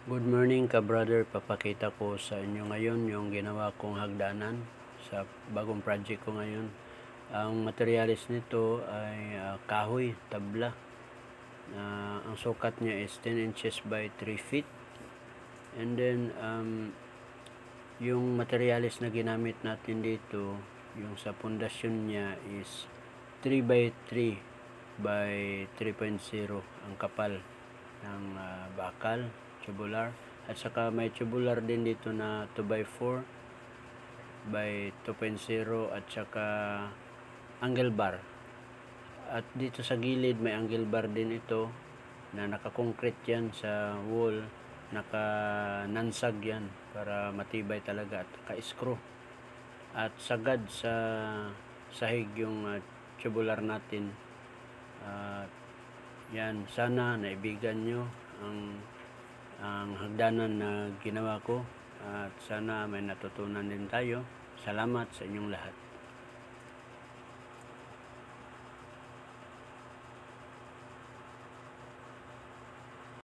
Good morning ka brother, papakita ko sa inyo ngayon yung ginawa kong hagdanan sa bagong project ko ngayon. Ang materialis nito ay kahoy, tabla. Ang sukat niya is 10 inches by 3 feet. And then yung materialis na ginamit natin dito, yung sa pundasyon niya is 3 by 3 by 3.0 ang kapal ng bakal, tubular. At saka may tubular din dito na 2 by 4 by 2.0 at saka angle bar. At dito sa gilid may angle bar din ito na naka-concrete yan sa wall, naka-nansag yan para matibay talaga at ka-screw. At sagad sa sahig yung tubular natin. Yan, sana naibigan nyo ang hagdanan na ginawa ko at sana may natutunan din tayo. Salamat sa inyong lahat.